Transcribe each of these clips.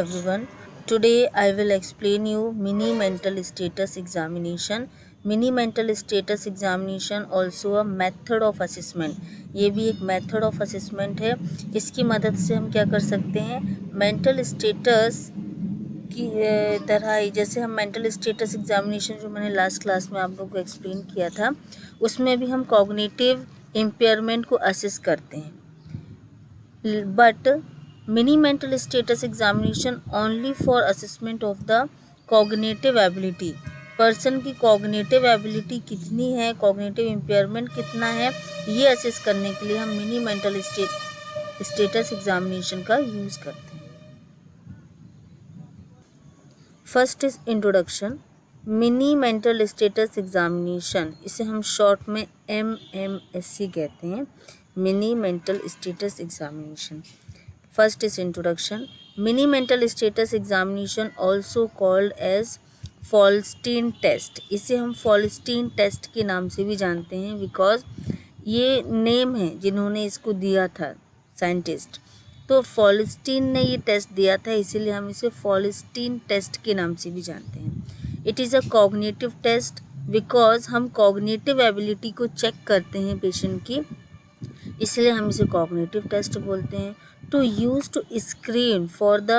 Everyone, today I will explain you mini mental status examination. Mini mental status examination also a method of assessment. ये भी एक method of assessment है. इसकी मदद से हम क्या कर सकते हैं, mental status की तरह ही जैसे हम मेंटल स्टेटस एग्जामिनेशन जो मैंने लास्ट क्लास में आप लोगों को एक्सप्लेन किया था, उसमें भी हम कॉग्निटिव इम्पेयरमेंट को असेस करते हैं. But mini mental status examination only for assessment of the cognitive ability. Person की कॉग्निटिव एबिलिटी कितनी है, कॉग्निटिव इम्पेयरमेंट कितना है, ये असेस करने के लिए हम मिनी मेंटल स्टेटस एग्जामिनेशन का यूज़ करते हैं. First is introduction. Mini mental status examination, इसे हम शॉर्ट में MMSC कहते हैं. Mini mental status examination. First is introduction. Mini mental status examination also called as Folstein test. इसे हम फॉल्स्टीन टेस्ट के नाम से भी जानते हैं बिकॉज ये नेम है जिन्होंने इसको दिया था साइंटिस्ट. तो फॉल्स्टीन ने ये टेस्ट दिया था, इसीलिए हम इसे फॉल्स्टीन टेस्ट के नाम से भी जानते हैं. It is a cognitive test because हम कॉग्निटिव एबिलिटी को चेक करते हैं पेशेंट की, इसलिए हम इसे कॉग्निटिव टेस्ट बोलते हैं. To use to screen for the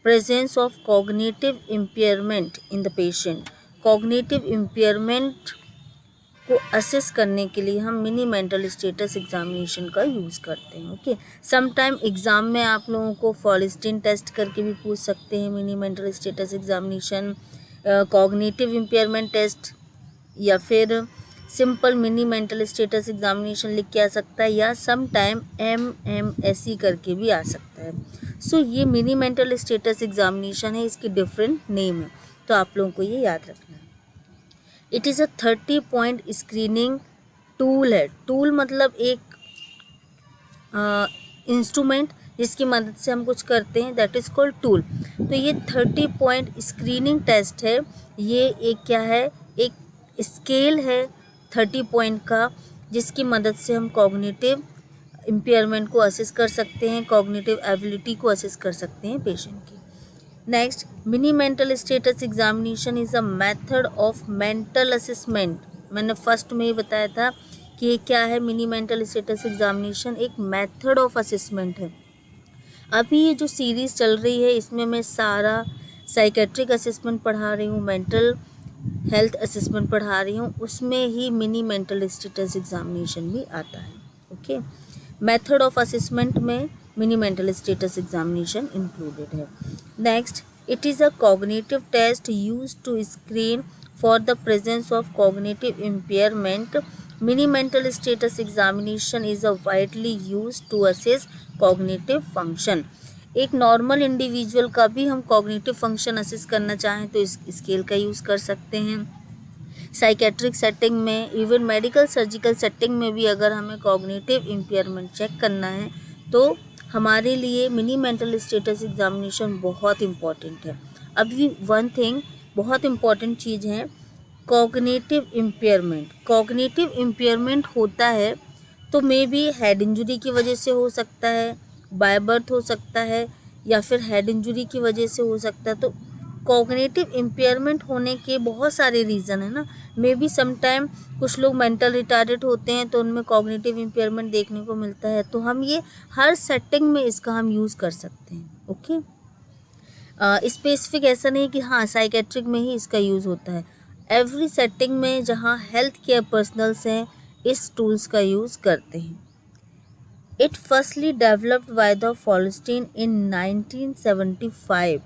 presence of cognitive impairment in the patient. Cognitive impairment को असेस करने के लिए हम मिनी मेंटल स्टेटस एग्जामिनेशन का यूज़ करते हैं. ओके, सम टाइम एग्ज़ाम में आप लोगों को फॉल्स्टीन टेस्ट करके भी पूछ सकते हैं mini mental status examination, cognitive impairment test, या फिर simple mini mental status examination लिख के आ सकता है, या सम टाइम MMSC करके भी आ सकता है. सो ये मिनी मेंटल स्टेटस एग्जामिनेशन है, इसकी डिफरेंट नेम है, तो आप लोगों को ये याद रखना है. It is a 30 point screening tool है. टूल मतलब एक इंस्ट्रूमेंट जिसकी मदद से हम कुछ करते हैं, दैट इज़ कॉल्ड टूल. तो ये 30 पॉइंट स्क्रीनिंग टेस्ट है. ये एक क्या है, एक स्केल है 30 पॉइंट का, जिसकी मदद से हम कॉग्निटिव इम्पेयरमेंट को असेस कर सकते हैं, कॉग्निटिव एबिलिटी को असेस कर सकते हैं पेशेंट की. Next, mini mental status examination is a method of mental assessment. मैंने फर्स्ट में ही बताया था कि ये क्या है, मिनी मेंटल स्टेटस एग्जामिनेशन एक मेथड ऑफ असेसमेंट है. अभी ये जो सीरीज़ चल रही है इसमें मैं सारा साइकेट्रिक असेसमेंट पढ़ा रही हूँ, मेंटल हेल्थ असेसमेंट पढ़ा रही हूँ, उसमें ही मिनी मेंटल स्टेटस एग्जामिनेशन भी आता है. ओके, मेथड ऑफ असेसमेंट में mini mental status examination included है. Next, it is a cognitive test use to screen for the presence of cognitive impairment. Mini mental status examination is a widely use to assess cognitive function. एक normal individual का भी हम cognitive function assess करना चाहें तो इस scale का use कर सकते हैं. साइकेट्रिक सेटिंग में, इवन मेडिकल सर्जिकल सेटिंग में भी अगर हमें कॉग्निटिव इम्पेयरमेंट चेक करना है तो हमारे लिए मिनी मेंटल स्टेटस एग्जामिनेशन बहुत इम्पॉर्टेंट है. अभी वन थिंग बहुत इम्पॉर्टेंट चीज़ है, कॉग्निटिव इम्पेयरमेंट. कॉग्निटिव इम्पेयरमेंट होता है तो मे बी हेड इंजरी की वजह से हो सकता है, बाय बर्थ हो सकता है, या फिर हेड इंजरी की वजह से हो सकता है. तो कॉग्निटिव इम्पेयरमेंट होने के बहुत सारे रीज़न है ना. मे बी सम टाइम कुछ लोग मेंटल रिटार्डेड होते हैं तो उनमें कॉग्निटिव इम्पेयरमेंट देखने को मिलता है, तो हम ये हर सेटिंग में इसका हम यूज़ कर सकते हैं. ओके, स्पेसिफिक ऐसा नहीं कि हाँ साइकेट्रिक में ही इसका यूज़ होता है. एवरी सेटिंग में जहाँ हेल्थ केयर पर्सनल्स हैं इस टूल्स का यूज़ करते हैं. It firstly developed by the Folstein in 1975.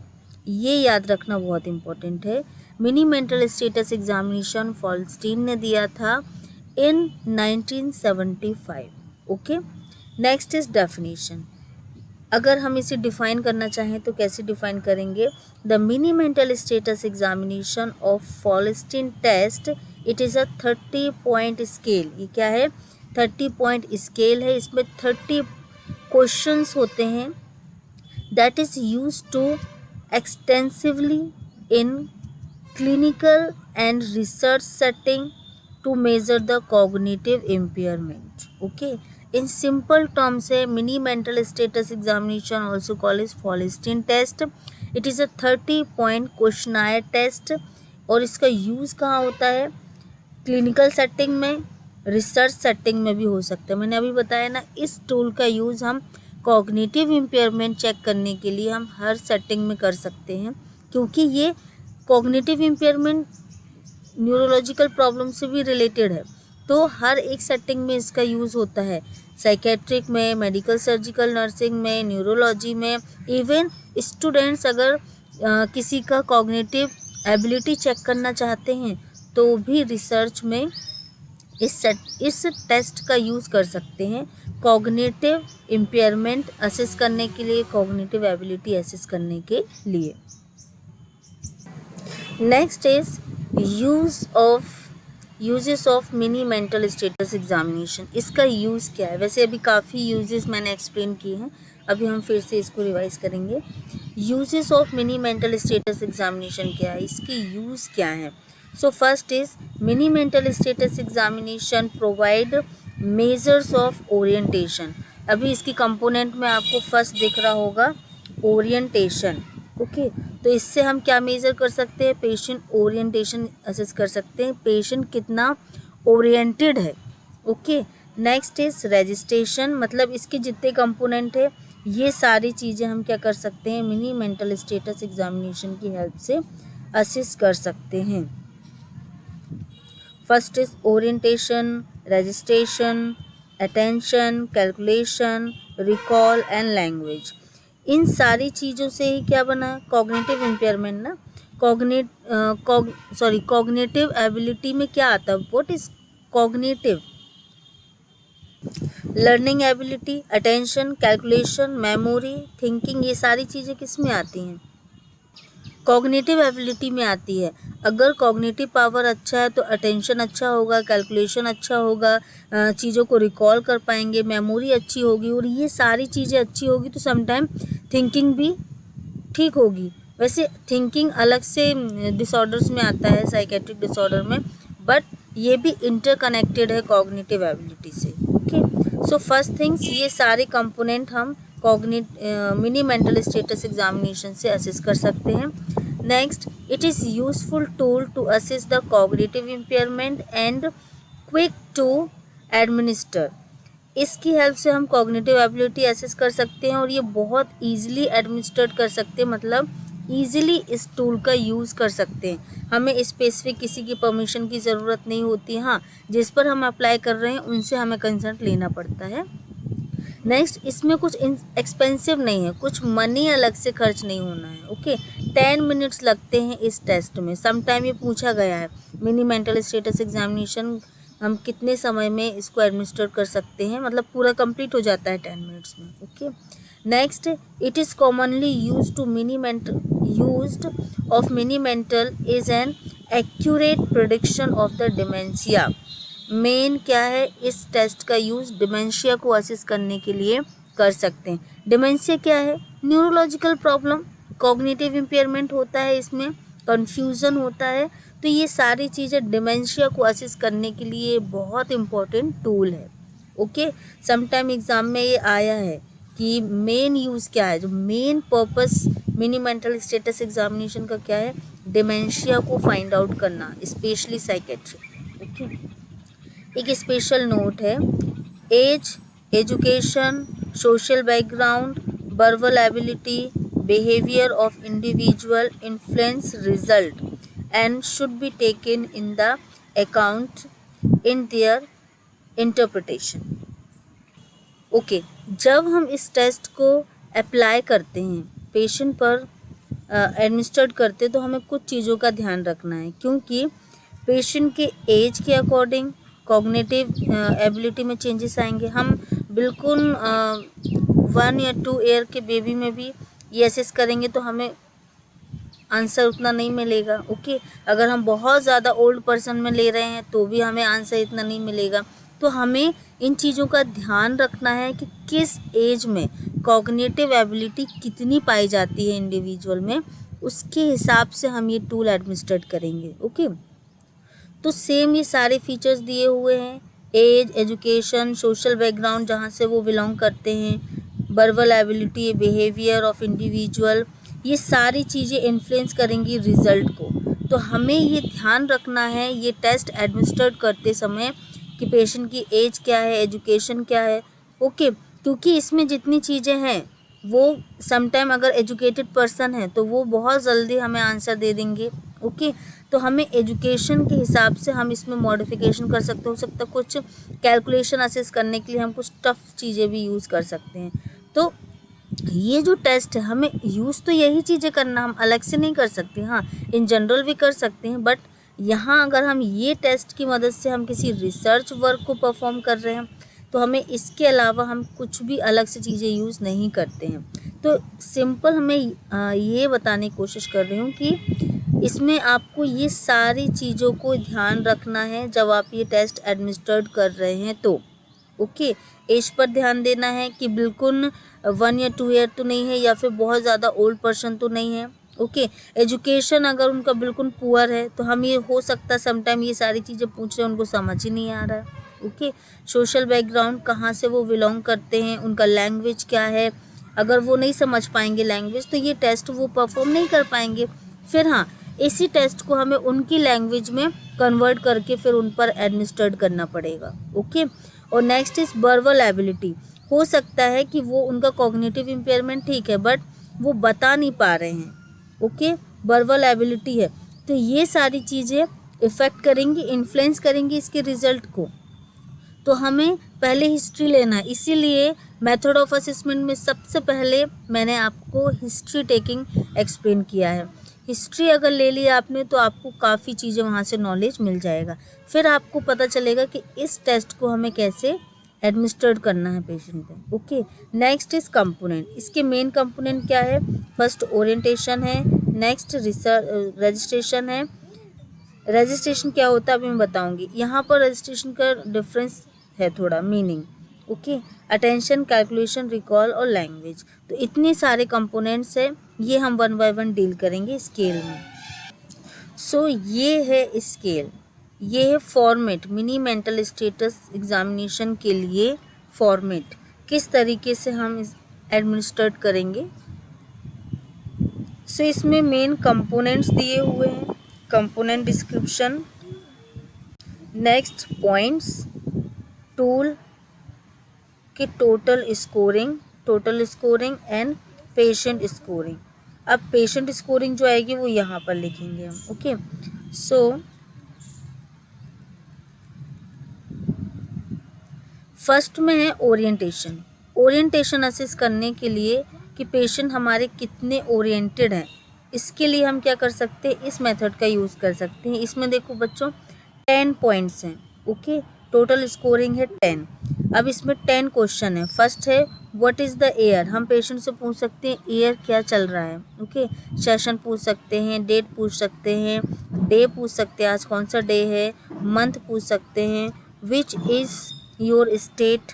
ये याद रखना बहुत इम्पोर्टेंट है. Mini mental status examination Folstein ने दिया था in 1975. Okay, next is definition. अगर हम इसे डिफाइन करना चाहें तो कैसे डिफाइन करेंगे? The mini mental status examination of Folstein test, it is a 30 point scale. ये क्या है? 30 पॉइंट स्केल है. इसमें 30 क्वेश्चंस होते हैं that is use to extensively in clinical and research setting to measure the cognitive impairment. Okay, in simple terms है mini mental status examination also called is Folstein test. It is a 30 point questionnaire test. और इसका use कहाँ होता है? Clinical setting में, research setting में भी हो सकता है। मैंने अभी बताया ना, इस टूल का यूज़ हम कॉग्निटिव इम्पेयरमेंट चेक करने के लिए हम हर सेटिंग में कर सकते हैं, क्योंकि ये कॉग्निटिव इम्पेयरमेंट न्यूरोलॉजिकल प्रॉब्लम से भी रिलेटेड है। तो हर एक सेटिंग में इसका यूज़ होता है, साइकेट्रिक में, मेडिकल सर्जिकल नर्सिंग में, न्यूरोलॉजी में। इवन स्टूडेंट्स अगर किसी का कॉग्निटिव एबिलिटी चेक करना चाहते हैं तो भी रिसर्च में इस टेस्ट का यूज़ कर सकते हैं, कॉग्निटिव इम्पेयरमेंट असेस करने के लिए, कॉग्निटिव एबिलिटी असेस करने के लिए। Next is uses of mini mental status examination. इसका यूज़ क्या है? वैसे अभी काफ़ी यूजेस मैंने एक्सप्लेन किए हैं, अभी हम फिर से इसको रिवाइज करेंगे। Uses of mini mental status examination क्या है, इसकी यूज़ क्या है? So first is mini mental status examination provide measures of orientation. अभी इसकी कंपोनेंट में आपको फर्स्ट दिख रहा होगा ओरिएंटेशन। ओके, तो इससे हम क्या मेज़र कर सकते हैं? पेशेंट ओरिएंटेशन असेस कर सकते हैं, पेशेंट कितना ओरिएंटेड है। ओके, नेक्स्ट इज रजिस्ट्रेशन, मतलब इसके जितने कंपोनेंट है ये सारी चीज़ें हम क्या कर सकते हैं? मिनी मेंटल स्टेटस एग्जामिनेशन की हेल्प से असेस कर सकते हैं। First is orientation, registration, attention, calculation, recall and language. इन सारी चीज़ों से ही क्या बना? कॉग्निटिव इम्पेयरमेंट ना। कॉग्निटिव एबिलिटी में क्या आता है? What is cognitive? Learning ability, attention, calculation, memory, thinking, ये सारी चीज़ें किस में आती हैं? कॉग्निटिव एबिलिटी में आती है। अगर कॉग्निटिव पावर अच्छा है तो अटेंशन अच्छा होगा, कैलकुलेशन अच्छा होगा, चीज़ों को रिकॉल कर पाएंगे, मेमोरी अच्छी होगी, और ये सारी चीज़ें अच्छी होगी तो समटाइम थिंकिंग भी ठीक होगी। वैसे थिंकिंग अलग से डिसऑर्डर्स में आता है, साइकेट्रिक डिसऑर्डर में, बट ये भी इंटरकनेक्टेड है कॉग्निटिव एबिलिटी से। ओके, सो फर्स्ट थिंग्स, ये सारे कंपोनेंट हम मिनी मेंटल स्टेटस एग्जामिनेशन से असेस कर सकते हैं। Next, it is useful tool to assess the cognitive impairment and quick to administer. इसकी हेल्प से हम कॉग्निटिव एबिलिटी असेस कर सकते हैं और ये बहुत ईजिली एडमिनिस्ट्रेट कर सकते हैं, मतलब ईजिली इस टूल का यूज़ कर सकते हैं। हमें स्पेसिफिक किसी की परमिशन की ज़रूरत नहीं होती। हाँ, जिस पर हम अप्लाई कर रहे हैं उनसे हमें कंसल्ट लेना पड़ता है। नेक्स्ट, इसमें कुछ एक्सपेंसिव नहीं है, कुछ मनी अलग से खर्च नहीं होना है। ओके, 10 मिनट्स लगते हैं इस टेस्ट में। समटाइम ये पूछा गया है, मिनी मेंटल स्टेटस एग्जामिनेशन हम कितने समय में इसको एडमिनिस्टर कर सकते हैं, मतलब पूरा कंप्लीट हो जाता है 10 मिनट्स में। Okay, next, it is commonly used of mini mental is an accurate prediction of the dementia. Main क्या है, इस टेस्ट का यूज़ डिमेंशिया को असेस करने के लिए कर सकते हैं। डिमेंशिया क्या है? न्यूरोलॉजिकल प्रॉब्लम, कॉग्निटिव इम्पेयरमेंट होता है, इसमें कंफ्यूजन होता है। तो ये सारी चीज़ें डिमेंशिया को असेस करने के लिए बहुत इम्पोर्टेंट टूल है। ओके, समटाइम एग्ज़ाम में ये आया है कि मेन यूज़ क्या है, जो main purpose mini mental status examination का क्या है? डिमेंशिया को फाइंड आउट करना, स्पेशली साइकेट्री। ओके, एक स्पेशल नोट है, age, education, social background, verbal ability, behaviour of individual influence result and should be taken in the account in their interpretation. Okay, जब हम इस टेस्ट को apply करते हैं, patient पर एडमिनिस्ट्रेट करते हैं, तो हमें कुछ चीज़ों का ध्यान रखना है, क्योंकि पेशेंट के एज के अकॉर्डिंग कॉग्निटिव एबिलिटी में चेंजेस आएंगे। हम बिल्कुल 1 या 2 ईयर के बेबी में भी ये असेस करेंगे तो हमें आंसर उतना नहीं मिलेगा। ओके, अगर हम बहुत ज़्यादा ओल्ड पर्सन में ले रहे हैं तो भी हमें आंसर इतना नहीं मिलेगा। तो हमें इन चीज़ों का ध्यान रखना है कि किस एज में कॉग्निटिव एबिलिटी कितनी पाई जाती है इंडिविजुअल में, उसके हिसाब से हम ये टूल एडमिनिस्ट्रेट करेंगे। ओके, तो सेम ये सारे फीचर्स दिए हुए हैं, एज, एजुकेशन, सोशल बैकग्राउंड, जहाँ से वो बिलोंग करते हैं, verbal ability, behaviour of individual, ये सारी चीज़ें इन्फ्लुएंस करेंगी रिज़ल्ट को। तो हमें ये ध्यान रखना है ये टेस्ट एडमिनिस्ट्रेट करते समय कि पेशेंट की एज क्या है, एजुकेशन क्या है, ओके। क्योंकि इसमें जितनी चीज़ें हैं वो समटाइम अगर एजुकेटेड पर्सन है तो वो बहुत जल्दी हमें आंसर दे देंगे, ओके। तो हमें एजुकेशन के हिसाब से हम इसमें मॉडिफिकेशन कर सकते, हो सकता है कुछ कैलकुलेशन असेस करने के लिए हम कुछ टफ चीज़ें भी यूज़ कर सकते हैं। तो ये जो टेस्ट है हमें यूज़ तो यही चीज़ें करना, हम अलग से नहीं कर सकते। हाँ, इन जनरल भी कर सकते हैं, बट यहाँ अगर हम ये टेस्ट की मदद से हम किसी रिसर्च वर्क को परफॉर्म कर रहे हैं तो हमें इसके अलावा हम कुछ भी अलग से चीज़ें यूज़ नहीं करते हैं। तो सिंपल मैं ये बताने की कोशिश कर रही हूँ कि इसमें आपको ये सारी चीज़ों को ध्यान रखना है जब आप ये टेस्ट एडमिनिस्ट्रेट कर रहे हैं तो, ओके। एज पर ध्यान देना है कि बिल्कुल 1 या 2 ईयर तो नहीं है या फिर बहुत ज़्यादा ओल्ड पर्सन तो नहीं है, ओके। एजुकेशन अगर उनका बिल्कुल पुअर है तो हम ये हो सकता है समटाइम ये सारी चीज़ें पूछ रहे हैं उनको समझ ही नहीं आ रहा है, ओके। सोशल बैकग्राउंड कहाँ से वो बिलोंग करते हैं, उनका लैंग्वेज क्या है, अगर वो नहीं समझ पाएंगे लैंग्वेज तो ये टेस्ट वो परफॉर्म नहीं कर पाएंगे। फिर हाँ, इसी टेस्ट को हमें उनकी लैंग्वेज में कन्वर्ट करके फिर उन पर एडमिनिस्ट्रेट करना पड़ेगा, ओके। और नेक्स्ट इज़ वर्बल एबिलिटी। हो सकता है कि वो उनका कॉग्निटिव इम्पेयरमेंट ठीक है बट वो बता नहीं पा रहे हैं, ओके। वर्बल एबिलिटी है, तो ये सारी चीज़ें इफ़ेक्ट करेंगी, इन्फ्लुएंस करेंगी इसके रिज़ल्ट को। तो हमें पहले हिस्ट्री लेना है, इसीलिए मेथड ऑफ असेसमेंट में सबसे पहले मैंने आपको हिस्ट्री टेकिंग एक्सप्लेन किया है। हिस्ट्री अगर ले लिया आपने तो आपको काफ़ी चीज़ें वहाँ से नॉलेज मिल जाएगा। फिर आपको पता चलेगा कि इस टेस्ट को हमें कैसे एडमिनिस्ट्रेट करना है पेशेंट पे, ओके। Next is component. इसके मेन कंपोनेंट क्या है? फर्स्ट ओरिएंटेशन है, नेक्स्ट रजिस्ट्रेशन है। रजिस्ट्रेशन क्या होता है अभी मैं बताऊंगी। यहाँ पर रजिस्ट्रेशन का डिफरेंस है थोड़ा meaning, okay. Attention, calculation, recall और लैंग्वेज। तो इतने सारे कंपोनेंट्स हैं, ये हम 1 बाय 1 डील करेंगे स्केल में। सो ये है स्केल, ये है format, mini mental status examination के लिए फॉर्मेट किस तरीके से हम एडमिनिस्ट्रेट करेंगे। सो इसमें मेन कंपोनेंट्स दिए हुए हैं, component description, next points, tool की total scoring and patient scoring. अब पेशेंट स्कोरिंग जो आएगी वो यहाँ पर लिखेंगे हम, ओके। सो फर्स्ट में है ओरिएंटेशन। ओरिएंटेशन असेस करने के लिए कि पेशेंट हमारे कितने ओरिएंटेड हैं, इसके लिए हम क्या कर सकते हैं, इस मेथड का यूज़ कर सकते हैं। इसमें देखो बच्चों 10 पॉइंट्स हैं, ओके। टोटल स्कोरिंग है 10। अब इसमें 10 क्वेश्चन है। फर्स्ट है व्हाट इज़ द ईयर। हम पेशेंट से पूछ सकते हैं ईयर क्या चल रहा है, ओके। सेशन पूछ सकते हैं, डेट पूछ सकते हैं, डे पूछ सकते हैं आज कौन सा डे है, मंथ पूछ सकते हैं, विच इज़ योर स्टेट,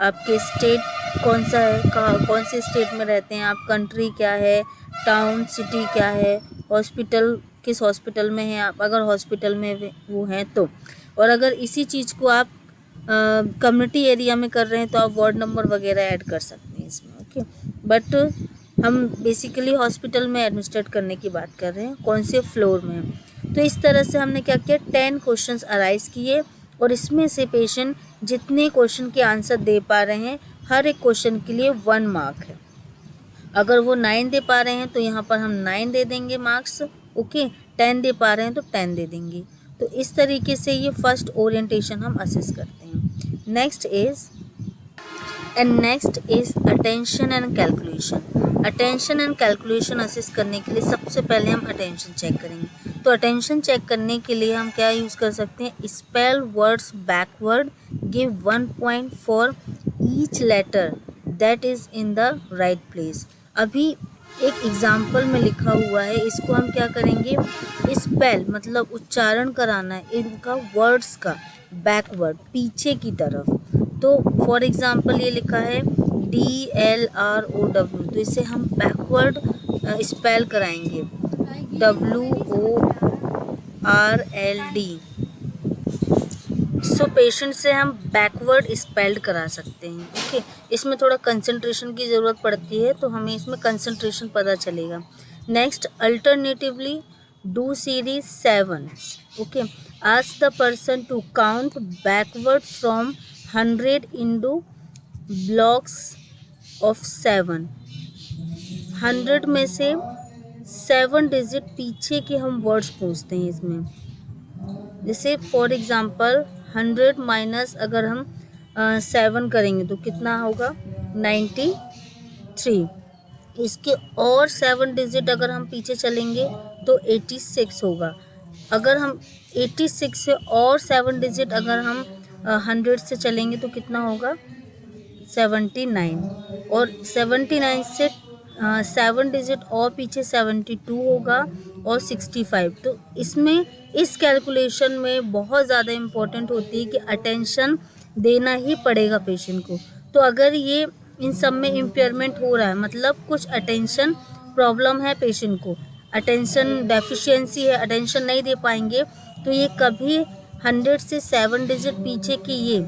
आपके स्टेट कौन सा है, कौन से स्टेट में रहते हैं आप, कंट्री क्या है, टाउन सिटी क्या है, हॉस्पिटल किस हॉस्पिटल में हैं आप, अगर हॉस्पिटल में वो हैं तो। और अगर इसी चीज़ को आप कम्युनिटी एरिया में कर रहे हैं तो आप वार्ड नंबर वगैरह ऐड कर सकते हैं इसमें, ओके। बट हम बेसिकली हॉस्पिटल में एडमिनिस्ट्रेट करने की बात कर रहे हैं, कौन से फ्लोर में। तो इस तरह से हमने क्या किया, 10 क्वेश्चंस अराइज किए और इसमें से पेशेंट जितने क्वेश्चन के आंसर दे पा रहे हैं हर एक क्वेश्चन के लिए 1 मार्क है। अगर वो 9 दे पा रहे हैं तो यहाँ पर हम 9 दे देंगे मार्क्स, ओके। 10 दे पा रहे हैं तो 10 दे देंगे। तो इस तरीके से ये फर्स्ट ओरिएंटेशन हम असेस करते हैं। Next is attention and calculation. Attention and calculation assess करने के लिए सबसे पहले हम अटेंशन चेक करेंगे। तो अटेंशन चेक करने के लिए हम क्या यूज़ कर सकते हैं, spell words backward, give 1 point for each letter that is in the right place. अभी एक एग्जाम्पल में लिखा हुआ है, इसको हम क्या करेंगे, स्पेल मतलब उच्चारण कराना है इनका वर्ड्स का, बैकवर्ड पीछे की तरफ। तो फॉर एग्जाम्पल ये लिखा है DLROW, तो इसे हम बैकवर्ड स्पेल कराएंगे WORLD। सो पेशेंट से हम बैकवर्ड स्पेल्ड करा सकते हैं। ओके, इसमें थोड़ा कंसंट्रेशन की ज़रूरत पड़ती है, तो हमें इसमें कंसंट्रेशन पता चलेगा। Next, alternatively do series 7। Okay, ask the person to count backward from 100 into blocks of 7। 100 में से 7 डिजिट पीछे के हम वर्ड्स पूछते हैं इसमें। जैसे फॉर एग्ज़ाम्पल 100 माइनस अगर हम 7 करेंगे तो कितना होगा 93। इसके और 7 डिजिट अगर हम पीछे चलेंगे तो 86 होगा। अगर हम 86 से और 7 डिजिट अगर हम 100 से चलेंगे तो कितना होगा 79। और 79 से 7 डिजिट और पीछे 72 होगा और 65। तो इसमें इस कैलकुलेशन में बहुत ज़्यादा इम्पोर्टेंट होती है कि अटेंशन देना ही पड़ेगा पेशेंट को। तो अगर ये इन सब में इम्पेयरमेंट हो रहा है, मतलब कुछ अटेंशन प्रॉब्लम है पेशेंट को, अटेंशन डेफिशिएंसी है, अटेंशन नहीं दे पाएंगे, तो ये कभी 100 से 7 डिजिट पीछे की ये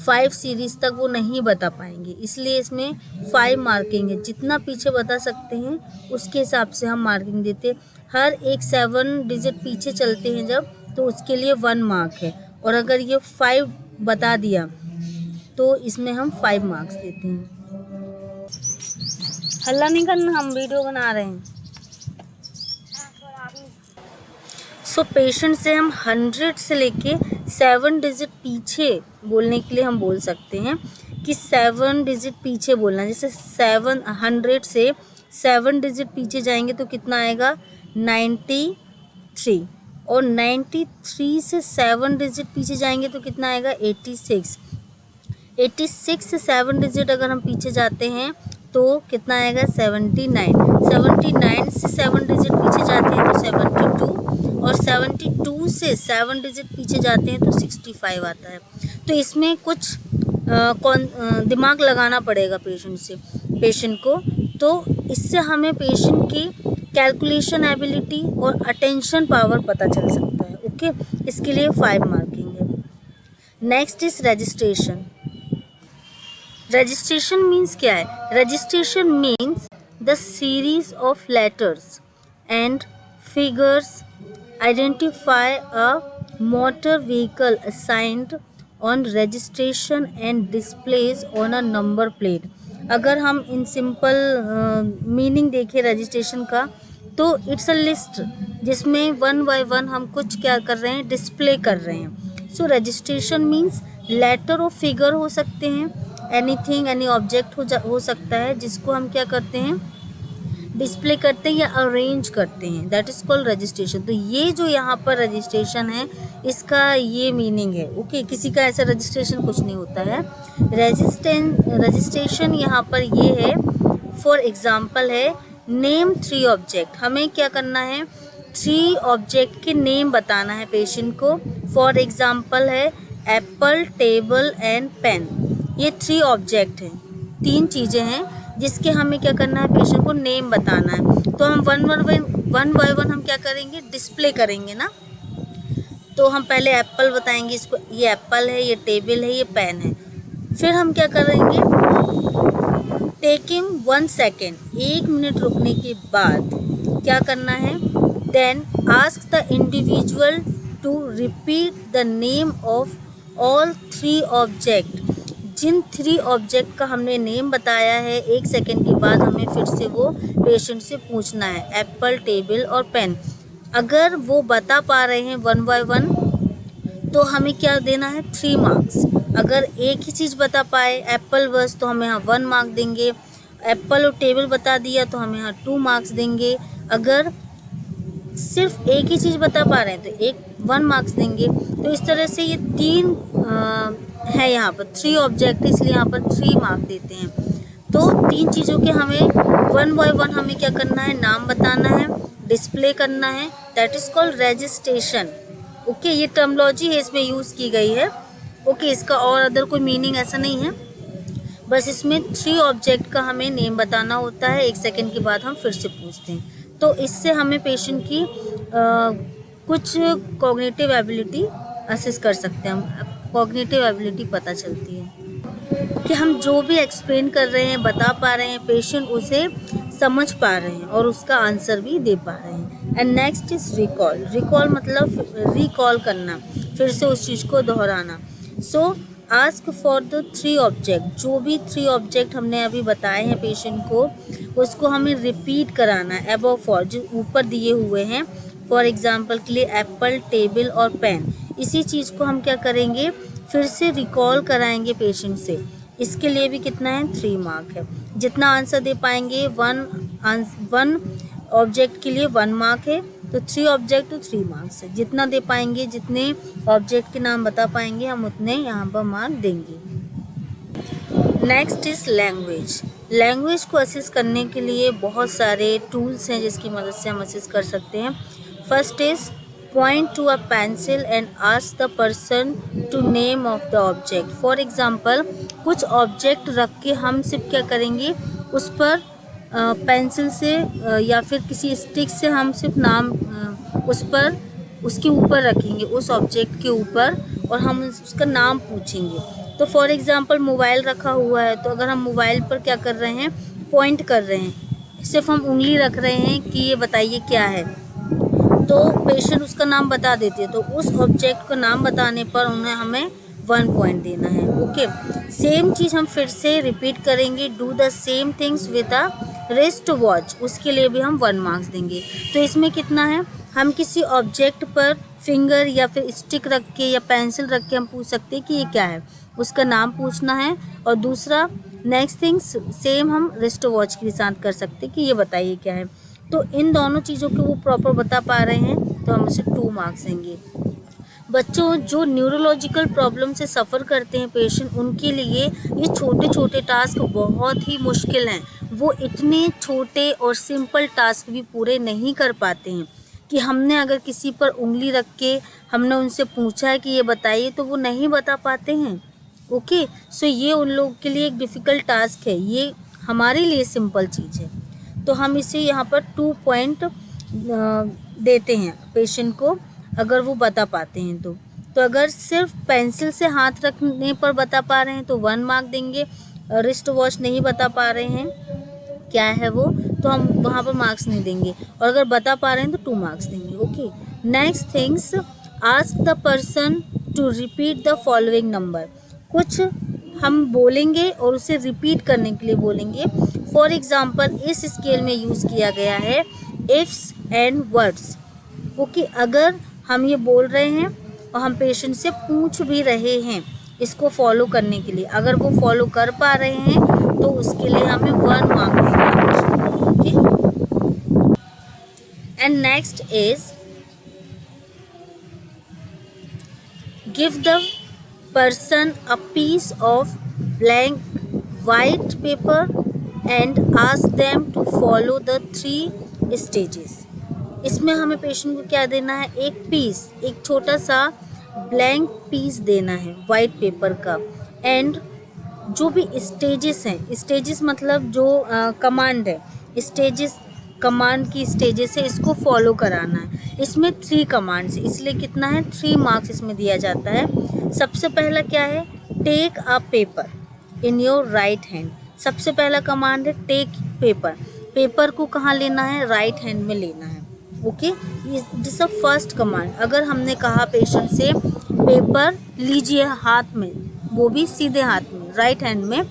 5 सीरीज़ तक वो नहीं बता पाएंगे। इसलिए इसमें 5 मार्किंग है। जितना पीछे बता सकते हैं उसके हिसाब से हम मार्किंग देते हैं। हर एक 7 डिजिट पीछे चलते हैं जब, तो उसके लिए 1 मार्क है। और अगर ये 5 बता दिया तो इसमें हम 5 मार्क्स देते हैं। हल्ला नहीं करना, हम वीडियो बना रहे हैं। सो पेशेंट से हम 100 से लेके 7 डिजिट पीछे बोलने के लिए हम बोल सकते हैं कि 7 डिजिट पीछे बोलना। जैसे 100 से 7 डिजिट पीछे जाएंगे तो कितना आएगा 93। और 93 से 7 डिजिट पीछे जाएंगे तो कितना आएगा 86। 86 से 7 डिजिट अगर हम पीछे जाते हैं तो कितना आएगा 79। 79 से 7 डिजिट पीछे जाते हैं तो 72। और 72 से 7 डिजिट पीछे जाते हैं तो 65 आता है। तो इसमें कुछ दिमाग लगाना पड़ेगा पेशेंट को। तो इससे हमें पेशेंट की कैलकुलेशन एबिलिटी और अटेंशन पावर पता चल सकता है। ओके, इसके लिए 5 मार्किंग है। Next is registration. Registration means क्या है? Registration means the series of letters and figures identify a motor vehicle assigned on registration and displays on a number plate। अगर हम इन सिंपल मीनिंग देखें registration का, तो it's a list जिसमें 1 bye 1 हम कुछ क्या कर रहे हैं, डिस्प्ले कर रहे हैं। सो रजिस्ट्रेशन मीन्स लेटर और फिगर हो सकते हैं, एनीथिंग, एनी ऑब्जेक्ट हो सकता है जिसको हम क्या करते हैं, डिस्प्ले करते हैं या अरेंज करते हैं। That is called registration. तो ये जो यहाँ पर रजिस्ट्रेशन है इसका ये मीनिंग है। ओके, किसी का ऐसा रजिस्ट्रेशन कुछ नहीं होता है। रजिस्ट्रेशन यहाँ पर ये है, फॉर एग्जांपल है नेम 3 ऑब्जेक्ट। हमें क्या करना है, 3 ऑब्जेक्ट के नेम बताना है पेशेंट को। फॉर एग्जांपल है एप्पल, टेबल एंड पेन। ये 3 ऑब्जेक्ट हैं, 3 चीज़ें हैं जिसके हमें क्या करना है, पेशेंट को नेम बताना है। तो हम वन बाय वन हम क्या करेंगे, डिस्प्ले करेंगे ना। तो हम पहले एप्पल बताएंगे, इसको ये एप्पल है, ये टेबल है, ये पेन है। फिर हम क्या करेंगे, टेकिंग 1 सेकेंड, 1 मिनट रुकने के बाद क्या करना है, then ask the individual to repeat the name of all 3 object. जिन 3 ऑब्जेक्ट का हमने नेम बताया है, 1 सेकेंड के बाद हमें फिर से वो पेशेंट से पूछना है, एप्पल, टेबल और पेन। अगर वो बता पा रहे हैं 1 बाय 1 तो हमें क्या देना है, 3 मार्क्स। अगर एक ही चीज़ बता पाए, एप्पल बस, तो हमें यहाँ 1 मार्क देंगे। एप्पल और टेबल बता दिया तो हमें यहाँ 2 मार्क्स देंगे। अगर सिर्फ एक ही चीज़ बता पा रहे हैं तो 1 मार्क्स देंगे। तो इस तरह से ये 3 है, यहाँ पर 3 ऑब्जेक्ट, इसलिए यहाँ पर 3 मार्क देते हैं। तो 3 चीज़ों के हमें 1 बाय 1 हमें क्या करना है, नाम बताना है, डिस्प्ले करना है। That is called registration. Okay, ये टर्मोलॉजी है, इसमें यूज़ की गई है। ओके, इसका और अदर कोई मीनिंग ऐसा नहीं है, बस इसमें 3 ऑब्जेक्ट का हमें नेम बताना होता है। 1 सेकेंड के बाद हम फिर से पूछते हैं। तो इससे हमें पेशेंट की कुछ कॉग्निटिव एबिलिटी असेस कर सकते हैं, हम कॉग्निटिव एबिलिटी पता चलती है कि हम जो भी एक्सप्लेन कर रहे हैं, बता पा रहे हैं, पेशेंट उसे समझ पा रहे हैं और उसका आंसर भी दे पा रहे हैं। And next is recall. Recall मतलब रिकॉल करना, फिर से उस चीज़ को दोहराना। सो आस्क फॉर द 3 ऑब्जेक्ट, जो भी 3 ऑब्जेक्ट हमने अभी बताए हैं पेशेंट को, उसको हमें रिपीट कराना है अबव फॉर, जो ऊपर दिए हुए हैं। फॉर एग्जाम्पल के लिए एप्पल, टेबल और पेन, इसी चीज़ को हम क्या करेंगे, फिर से रिकॉल कराएंगे पेशेंट से। इसके लिए भी कितना है, 3 मार्क है। जितना आंसर दे पाएंगे, 1 ऑब्जेक्ट के लिए 1 मार्क है, तो 3 ऑब्जेक्ट तो 3 मार्क्स है। जितना दे पाएंगे, जितने ऑब्जेक्ट के नाम बता पाएंगे, हम उतने यहाँ पर मार्क देंगे। Next is language. लैंग्वेज को असेस करने के लिए बहुत सारे टूल्स हैं जिसकी मदद से हम असेस कर सकते हैं। First is point to a pencil and ask the person to name of the object. For example, कुछ ऑब्जेक्ट रख के हम सिर्फ क्या करेंगे, उस पर पेंसिल से या फिर किसी स्टिक से हम सिर्फ नाम उस पर उसके ऊपर रखेंगे, उस ऑब्जेक्ट के ऊपर, और हम उसका नाम पूछेंगे। तो फॉर एग्जांपल मोबाइल रखा हुआ है, तो अगर हम मोबाइल पर क्या कर रहे हैं, पॉइंट कर रहे हैं, सिर्फ हम उंगली रख रहे हैं कि ये बताइए क्या है, तो पेशेंट उसका नाम बता देती है। तो उस ऑब्जेक्ट का नाम बताने पर उन्हें हमें 1 पॉइंट देना है। ओके, सेम चीज़ हम फिर से रिपीट करेंगे, do the same things with a wrist watch, उसके लिए भी हम 1 मार्क्स देंगे। तो इसमें कितना है, हम किसी ऑब्जेक्ट पर फिंगर या फिर स्टिक रख के या पेंसिल रख के हम पूछ सकते हैं कि ये क्या है, उसका नाम पूछना है। और दूसरा नेक्स्ट थिंग्स सेम हम रिस्ट वॉच के साथ कर सकते हैं कि ये बताइए क्या है। तो इन दोनों चीज़ों को वो प्रॉपर बता पा रहे हैं तो हम उसे 2 मार्क्स देंगे। बच्चों जो न्यूरोलॉजिकल प्रॉब्लम से सफ़र करते हैं पेशेंट, उनके लिए ये छोटे छोटे टास्क बहुत ही मुश्किल हैं। वो इतने छोटे और सिंपल टास्क भी पूरे नहीं कर पाते हैं कि हमने अगर किसी पर उंगली रख के हमने उनसे पूछा है कि ये बताइए, तो वो नहीं बता पाते हैं। ओके, सो ये उन लोगों के लिए एक डिफ़िकल्ट टास्क है, ये हमारे लिए सिंपल चीज़ है। तो हम इसे यहाँ पर 2 पॉइंट देते हैं पेशेंट को, अगर वो बता पाते हैं तो अगर सिर्फ पेंसिल से हाथ रखने पर बता पा रहे हैं तो 1 मार्क देंगे। रिस्ट वॉच नहीं बता पा रहे हैं क्या है वो, तो हम वहाँ पर मार्क्स नहीं देंगे। और अगर बता पा रहे हैं तो 2 मार्क्स देंगे। Okay, next things, ask the person to repeat the following number. कुछ हम बोलेंगे और उसे रिपीट करने के लिए बोलेंगे। फॉर एग्जाम्पल इस स्केल में यूज़ किया गया है इफ्स एंड वर्ड्स। ओके, अगर हम ये बोल रहे हैं और हम पेशेंट से पूछ भी रहे हैं इसको फॉलो करने के लिए, अगर वो फॉलो कर पा रहे हैं तो उसके लिए हमें 1 मार्क देंगे। Okay, and next is give the person a piece of blank white paper and ask them to follow the 3 stages। इसमें हमें पेशेंट को क्या देना है, एक पीस, एक छोटा सा ब्लैंक पीस देना है वाइट पेपर का। एंड जो भी स्टेजेस हैं, स्टेजेस मतलब जो कमांड है, स्टेजेस कमांड की स्टेजेस है, इसको फॉलो कराना है। इसमें 3 कमांड्स, इसलिए कितना है, 3 मार्क्स इसमें दिया जाता है। सबसे पहला क्या है, take a paper in your right hand. सबसे पहला कमांड है टेक पेपर। पेपर को कहाँ लेना है, राइट हैंड में लेना है। Okay, this a first command. अगर हमने कहा पेशेंट से पेपर लीजिए हाथ में, वो भी सीधे हाथ में, राइट हैंड में,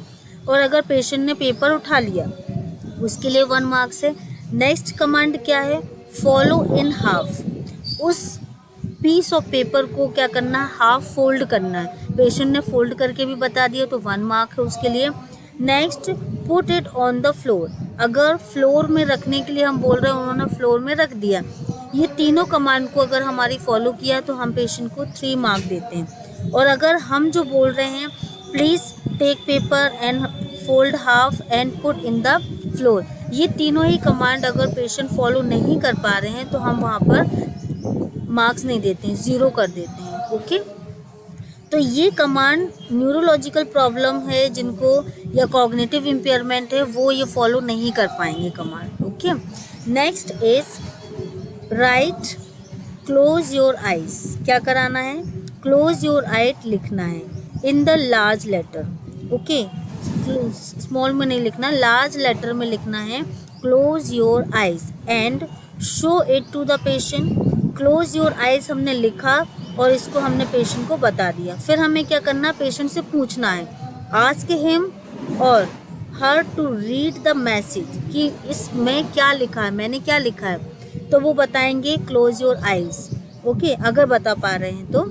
और अगर पेशेंट ने पेपर उठा लिया उसके लिए 1 मार्क्स है। नेक्स्ट कमांड क्या है, फॉलो इन हाफ। उस पीस ऑफ पेपर को क्या करना है, हाफ फोल्ड करना है। पेशेंट ने फोल्ड करके भी बता दिया तो 1 मार्क है उसके लिए। Next, put it on the floor. अगर फ्लोर में रखने के लिए हम बोल रहे हैं, उन्होंने फ्लोर में रख दिया। ये तीनों कमांड को अगर हमारी फॉलो किया तो हम पेशेंट को 3 मार्क देते हैं। और अगर हम जो बोल रहे हैं, please take paper and fold half and put in the floor, ये तीनों ही कमांड अगर पेशेंट फॉलो नहीं कर पा रहे हैं तो हम वहाँ पर मार्क्स नहीं देते हैं, 0 कर देते हैं। ओके, तो ये कमांड न्यूरोलॉजिकल प्रॉब्लम है जिनको या कॉग्निटिव इम्पेयरमेंट है वो ये फॉलो नहीं कर पाएंगे command. Okay, next is right close your eyes. क्या कराना है, क्लोज योर आई लिखना है in the large letter, okay, small में नहीं लिखना, लार्ज लेटर में लिखना है close your eyes and show it to the patient. Close your eyes हमने लिखा और इसको हमने पेशेंट को बता दिया। फिर हमें क्या करना, पेशेंट से पूछना है, आस्क हिम और her to read the message, कि इसमें क्या लिखा है, मैंने क्या लिखा है, तो वो बताएंगे क्लोज योर आइज, ओके, अगर बता पा रहे हैं तो,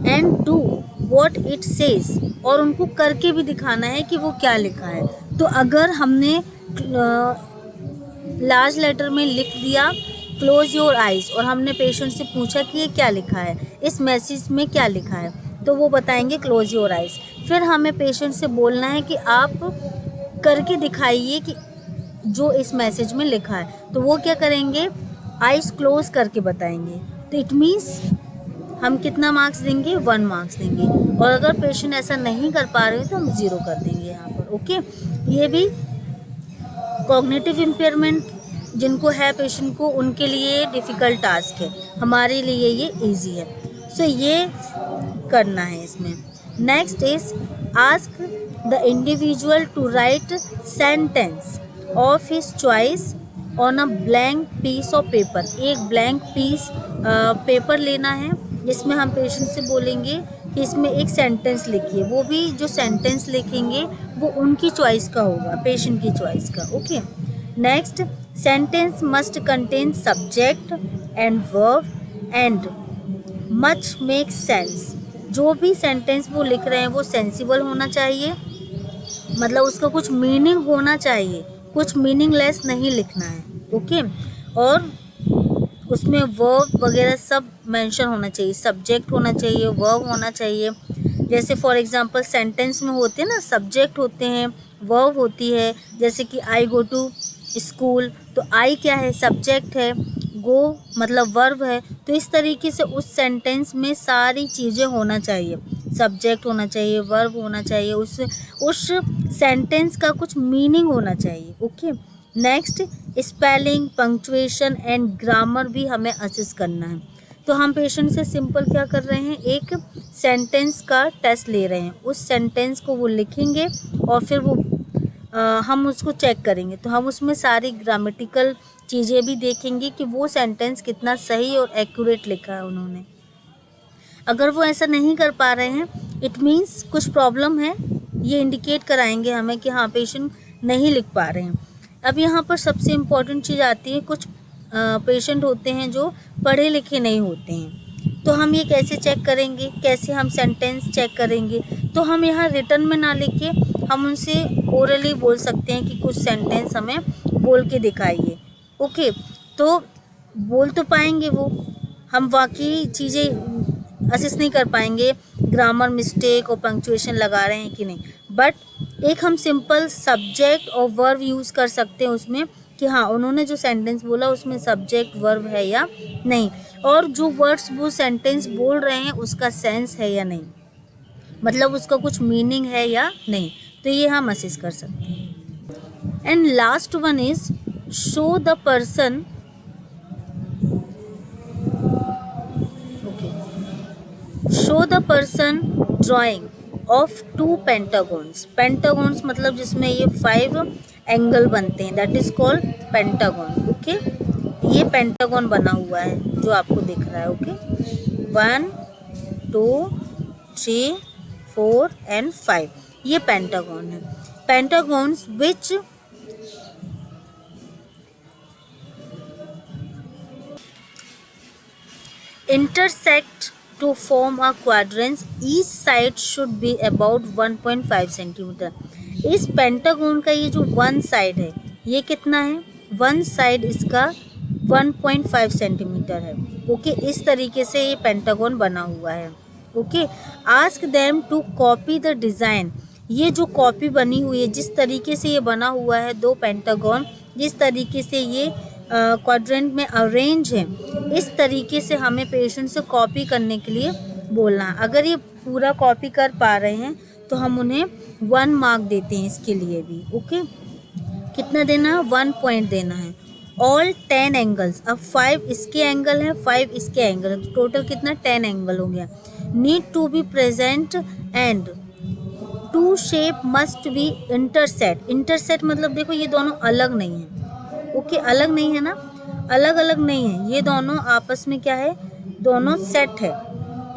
and do what it says, और उनको करके भी दिखाना है कि वो क्या लिखा है। तो अगर हमने लार्ज लेटर में लिख दिया क्लोज योर आइज और हमने पेशेंट से पूछा कि ये क्या लिखा है, इस मैसेज में क्या लिखा है, तो वो बताएंगे क्लोज योर आइज। फिर हमें पेशेंट से बोलना है कि आप करके दिखाइए कि जो इस मैसेज में लिखा है, तो वो क्या करेंगे, आइज क्लोज करके बताएंगे। तो इट मीन्स हम कितना मार्क्स देंगे, 1 मार्क्स देंगे। और अगर पेशेंट ऐसा नहीं कर पा रहे तो हम 0 कर देंगे यहाँ पर, ओके। ये भी कॉग्निटिव इम्पेयरमेंट जिनको है पेशेंट को, उनके लिए डिफ़िकल्ट टास्क है, हमारे लिए ये इजी है। सो ये करना है इसमें। Next is ask the individual to write sentence of his choice on a blank piece of paper. एक ब्लैंक पीस पेपर लेना है जिसमें हम पेशेंट से बोलेंगे कि इसमें एक सेंटेंस लिखिए। वो भी जो सेंटेंस लिखेंगे वो उनकी चॉइस का होगा, पेशेंट की चॉइस का, okay. Next, sentence must contain subject and verb and much make sense. जो भी सेंटेंस वो लिख रहे हैं वो सेंसिबल होना चाहिए, मतलब उसका कुछ मीनिंग होना चाहिए, कुछ मीनिंगलेस नहीं लिखना है, ओके। और उसमें वर्ब वगैरह सब मेंशन होना चाहिए, सब्जेक्ट होना चाहिए, वर्ब होना चाहिए। जैसे फॉर एग्जांपल सेंटेंस में होते हैं ना, सब्जेक्ट होते हैं, वर्ब होती है, जैसे कि आई गो टू स्कूल, तो आई क्या है, सब्जेक्ट है, गो मतलब वर्ब है। तो इस तरीके से उस सेंटेंस में सारी चीज़ें होना चाहिए, सब्जेक्ट होना चाहिए, वर्ब होना चाहिए, उस सेंटेंस का कुछ मीनिंग होना चाहिए, okay. Next, spelling, punctuation and grammar भी हमें असिस्ट करना है। तो हम पेशेंट से सिंपल क्या कर रहे हैं, एक सेंटेंस का टेस्ट ले रहे हैं। उस सेंटेंस को वो लिखेंगे और फिर वो हम उसको चेक करेंगे। तो हम उसमें सारी ग्रामेटिकल चीज़ें भी देखेंगे कि वो सेंटेंस कितना सही और एक्यूरेट लिखा है उन्होंने। अगर वो ऐसा नहीं कर पा रहे हैं, इट मीन्स कुछ प्रॉब्लम है, ये इंडिकेट कराएंगे हमें कि हाँ पेशेंट नहीं लिख पा रहे हैं। अब यहाँ पर सबसे इम्पॉर्टेंट चीज़ आती है, कुछ पेशेंट होते हैं जो पढ़े लिखे नहीं होते हैं। तो हम ये कैसे चेक करेंगे, कैसे हम सेंटेंस चेक करेंगे? तो हम यहाँ रिटन में ना लिख के हम उनसे ओरली बोल सकते हैं कि कुछ सेंटेंस हमें बोल के दिखाइए, ओके। तो बोल तो पाएंगे वो, हम बाकी चीज़ें असिस्ट नहीं कर पाएंगे, ग्रामर मिस्टेक और पंक्चुएशन लगा रहे हैं कि नहीं, बट एक हम सिंपल सब्जेक्ट और वर्ब यूज़ कर सकते हैं उसमें कि हाँ उन्होंने जो सेंटेंस बोला उसमें सब्जेक्ट वर्ब है या नहीं, और जो वर्ड्स वो सेंटेंस बोल रहे हैं उसका सेंस है या नहीं, मतलब उसका कुछ मीनिंग है या नहीं। तो ये हम असिस्ट कर सकते हैं। And last one is show the person, show the person drying of 2 पेंटागॉन्स। पेंटागॉन्स मतलब जिसमें ये 5 एंगल बनते हैं, that is called pentagon, okay. ये पेंटागॉन बना हुआ है जो आपको दिख रहा है, ओके। 1 2 3 4 एंड 5 ये पेंटागॉन है। पेंटागॉन्स विच intersect to form a quadrant, each side should be about 1.5 centimetre. इस पेंटागन का ये जो वन साइड है ये कितना है, वन साइड इसका 1.5 सेंटीमीटर है, ओके। इस तरीके से ये पेंटागन बना हुआ है, okay. Ask them to copy the design. ये जो कॉपी बनी हुई है, जिस तरीके से ये बना हुआ है 2 पेंटागन, जिस तरीके से ये क्वाड्रेंट में अरेंज है, इस तरीके से हमें पेशेंट से कॉपी करने के लिए बोलना है। अगर ये पूरा कॉपी कर पा रहे हैं तो हम उन्हें 1 मार्क देते हैं इसके लिए भी, ओके। कितना देना है, 1 पॉइंट देना है। ऑल 10 एंगल्स, अब 5 इसके एंगल है, 5 इसके एंगल है, तो टोटल कितना 10 एंगल हो गया। Need to be present and two shape must be intersect. Intersect मतलब देखो ये दोनों अलग नहीं है, ओके अलग नहीं है ना, अलग अलग नहीं है, ये दोनों आपस में क्या है, दोनों सेट है,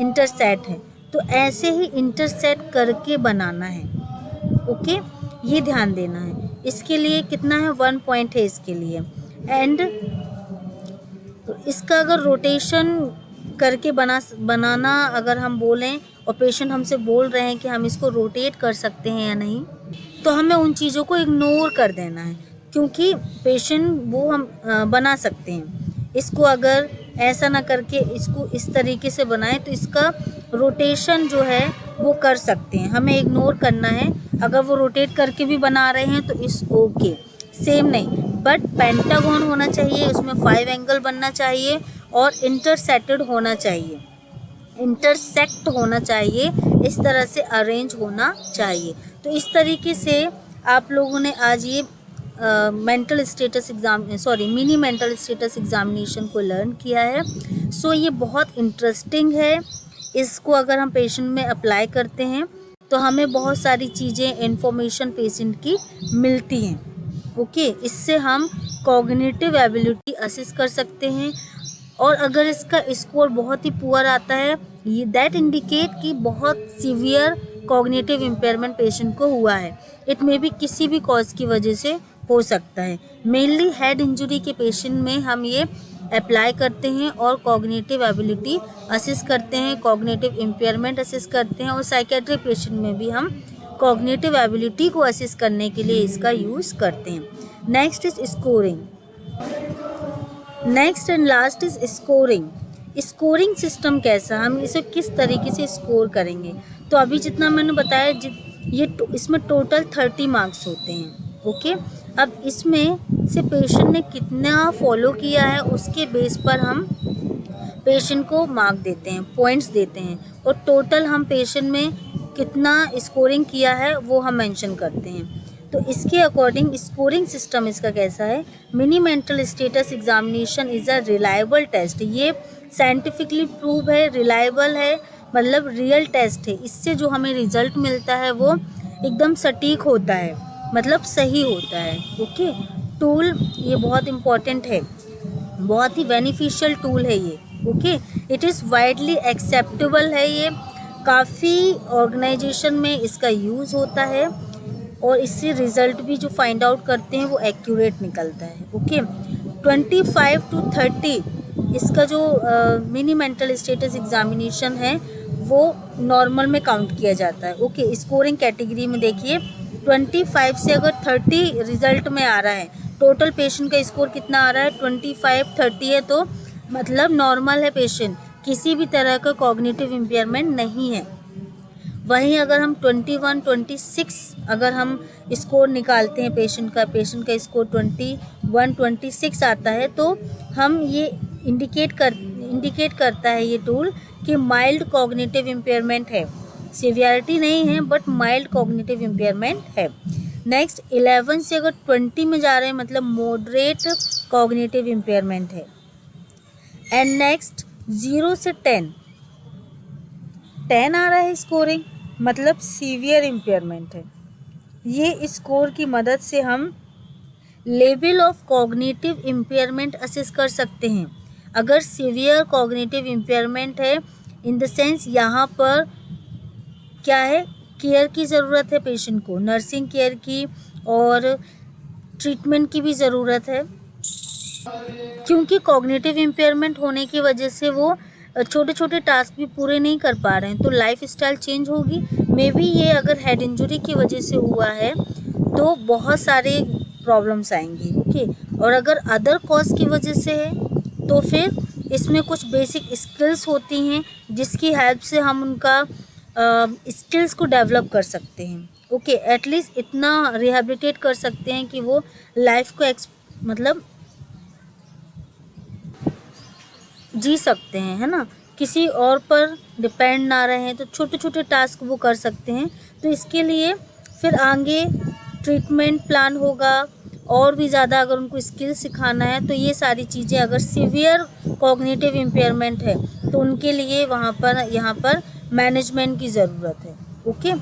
इंटरसेट है। तो ऐसे ही इंटरसेट करके बनाना है, ओके ये ध्यान देना है। इसके लिए कितना है, 1 पॉइंट है इसके लिए। एंड तो इसका अगर रोटेशन करके बनाना अगर हम बोलें और पेशेंट हमसे बोल रहे हैं कि हम इसको रोटेट कर सकते हैं या नहीं, तो हमें उन चीज़ों को इग्नोर कर देना है, क्योंकि पेशेंट वो हम बना सकते हैं। इसको अगर ऐसा ना करके इसको इस तरीके से बनाएं तो इसका रोटेशन जो है वो कर सकते हैं, हमें इग्नोर करना है। अगर वो रोटेट करके भी बना रहे हैं तो इस ओके, सेम नहीं, बट पेंटागन होना चाहिए, उसमें 5 एंगल बनना चाहिए और इंटरसेक्टेड होना चाहिए, इंटरसेक्ट होना चाहिए, इस तरह से अरेंज होना चाहिए। तो इस तरीके से आप लोगों ने आज ये mental status exam mini mental status examination को लर्न किया है। सो ये बहुत इंटरेस्टिंग है। इसको अगर हम पेशेंट में अप्लाई करते हैं तो हमें बहुत सारी चीज़ें इन्फॉर्मेशन पेशेंट की मिलती हैं, ओके इससे हम कॉग्निटिव एबिलिटी असेस कर सकते हैं। और अगर इसका स्कोर बहुत ही पुअर आता है, ये दैट इंडिकेट कि बहुत सीवियर कॉग्निटिव इम्पेयरमेंट पेशेंट को हुआ है। इट मे बी किसी भी कॉज की वजह से हो सकता है। मेनली हेड इंजरी के पेशेंट में हम ये अप्लाई करते हैं और कॉग्निटिव एबिलिटी असेस करते हैं, कॉग्निटिव इम्पेयरमेंट असेस करते हैं, और साइकेट्रिक पेशेंट में भी हम कॉग्निटिव एबिलिटी को असेस करने के लिए इसका यूज़ करते हैं। Next is scoring. Next and last is scoring. Scoring system कैसा, हम इसे किस तरीके से स्कोर करेंगे। तो अभी जितना मैंने बताया इसमें टोटल 30 मार्क्स होते हैं, ओके। अब इसमें से पेशेंट ने कितना फॉलो किया है उसके बेस पर हम पेशेंट को मार्क देते हैं, पॉइंट्स देते हैं, और टोटल हम पेशेंट में कितना स्कोरिंग किया है वो हम मेंशन करते हैं। तो इसके अकॉर्डिंग स्कोरिंग सिस्टम इसका कैसा है। Mini mental status examination is a reliable test. ये साइंटिफिकली प्रूव है, रिलायबल है, मतलब रियल टेस्ट है। इससे जो हमें रिजल्ट मिलता है वो एकदम सटीक होता है, मतलब सही होता है, ओके। टूल ये बहुत इम्पॉर्टेंट है, बहुत ही बेनिफिशियल टूल है ये, okay. It is widely acceptable है, ये काफ़ी ऑर्गेनाइजेशन में इसका यूज़ होता है और इससे रिज़ल्ट भी जो फाइंड आउट करते हैं वो एक्यूरेट निकलता है, ओके। 25 to 30 इसका जो मिनी मेंटल स्टेटस एग्जामिनेशन है वो नॉर्मल में काउंट किया जाता है, ओके। स्कोरिंग कैटेगरी में देखिए 25 से अगर 30 रिजल्ट में आ रहा है, टोटल पेशेंट का स्कोर कितना आ रहा है 25-30 है, तो मतलब नॉर्मल है पेशेंट, किसी भी तरह का कॉग्निटिव इम्पेयरमेंट नहीं है। वहीं अगर हम 21-26 अगर हम स्कोर निकालते हैं पेशेंट का स्कोर 21-26 आता है, तो हम ये इंडिकेट करता है ये टूल कि माइल्ड कॉग्निटिव इम्पेयरमेंट है, सीवियरिटी नहीं है बट माइल्ड कॉग्निटिव इम्पेयरमेंट है। नेक्स्ट 11 से अगर 20 में जा रहे हैं मतलब मॉडरेट कॉग्निटिव इम्पेयरमेंट है। एंड नेक्स्ट 0 से 10 आ रहा है स्कोरिंग, मतलब सीवियर इम्पेयरमेंट है। ये स्कोर की मदद से हम level of cognitive impairment assess कर सकते हैं। अगर सीवियर कॉग्निटिव इम्पेयरमेंट है इन द सेंस यहाँ पर क्या है, केयर की ज़रूरत है पेशेंट को, नर्सिंग केयर की और ट्रीटमेंट की भी ज़रूरत है, क्योंकि कॉग्निटिव इम्पेयरमेंट होने की वजह से वो छोटे छोटे टास्क भी पूरे नहीं कर पा रहे हैं, तो लाइफ स्टाइल चेंज होगी। मे बी ये अगर हेड इंजरी की वजह से हुआ है तो बहुत सारे प्रॉब्लम्स आएंगी, ओके। और अगर अदर कॉज की वजह से है तो फिर इसमें कुछ बेसिक स्किल्स होती हैं जिसकी हेल्प से हम उनका स्किल्स को डेवलप कर सकते हैं, ओके। एटलीस्ट इतना रिहेबिलिटेट कर सकते हैं कि वो लाइफ को मतलब जी सकते हैं, है ना, किसी और पर डिपेंड ना रहें, तो छोटे छोटे टास्क वो कर सकते हैं। तो इसके लिए फिर आगे ट्रीटमेंट प्लान होगा, और भी ज़्यादा अगर उनको स्किल सिखाना है तो ये सारी चीज़ें, अगर सीवियर कॉग्निटिव इम्पेयरमेंट है तो उनके लिए यहाँ पर मैनेजमेंट की ज़रूरत है। ओके,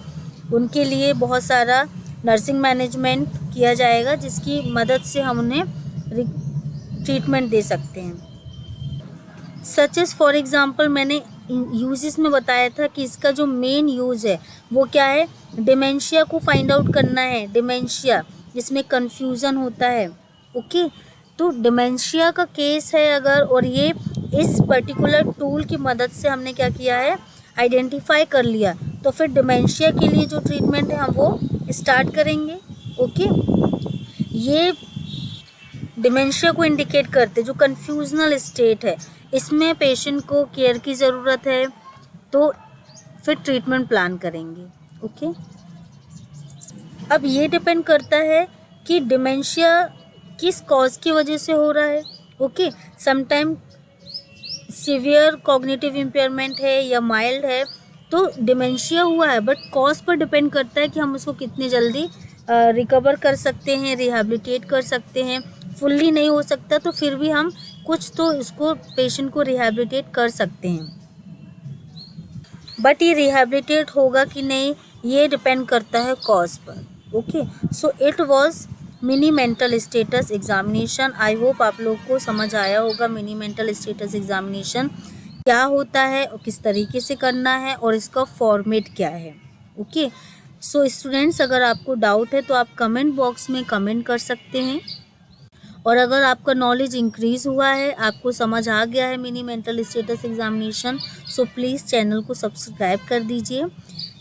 उनके लिए बहुत सारा नर्सिंग मैनेजमेंट किया जाएगा जिसकी मदद से हम उन्हें ट्रीटमेंट दे सकते हैं। सच एज फॉर एग्ज़ाम्पल मैंने यूजेस में बताया था कि इसका जो मेन यूज़ है वो क्या है, डिमेंशिया को फाइंड आउट करना है। डिमेंशिया जिसमें कन्फ्यूज़न होता है। ओके, तो डिमेंशिया का केस है अगर, और ये इस पर्टिकुलर टूल की मदद से हमने क्या किया है, आइडेंटिफाई कर लिया, तो फिर डिमेंशिया के लिए जो ट्रीटमेंट है हम वो स्टार्ट करेंगे। ओके, ये डिमेंशिया को इंडिकेट करते जो कन्फ्यूजनल स्टेट है, इसमें पेशेंट को केयर की ज़रूरत है, तो फिर ट्रीटमेंट प्लान करेंगे। ओके, अब ये डिपेंड करता है कि डिमेंशिया किस कॉज की वजह से हो रहा है। Okay, sometime severe cognitive impairment है या माइल्ड है, तो डिमेंशिया हुआ है, बट कॉज पर डिपेंड करता है कि हम उसको कितनी जल्दी रिकवर कर सकते हैं, रिहैबिलिटेट कर सकते हैं। फुल्ली नहीं हो सकता तो फिर भी हम कुछ तो इसको पेशेंट को रिहैबिलिटेट कर सकते हैं, बट ये रिहैबिलिटेट होगा कि नहीं ये डिपेंड करता है कॉज पर। Okay, so it was mini mental status examination. I hope आप लोग को समझ आया होगा मिनी मेंटल स्टेटस एग्जामिनेशन क्या होता है और किस तरीके से करना है और इसका फॉर्मेट क्या है। ओके, सो स्टूडेंट्स, अगर आपको डाउट है तो आप कमेंट बॉक्स में कमेंट कर सकते हैं, और अगर आपका नॉलेज इंक्रीज़ हुआ है, आपको समझ आ गया है mini mental status examination, so please channel को सब्सक्राइब कर दीजिए।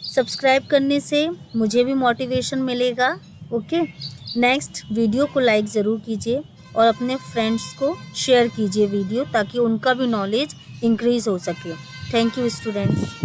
सब्सक्राइब करने से मुझे भी मोटिवेशन मिलेगा। ओके, नेक्स्ट वीडियो को लाइक ज़रूर कीजिए और अपने फ्रेंड्स को शेयर कीजिए वीडियो, ताकि उनका भी नॉलेज इंक्रीज़ हो सके। Thank you students.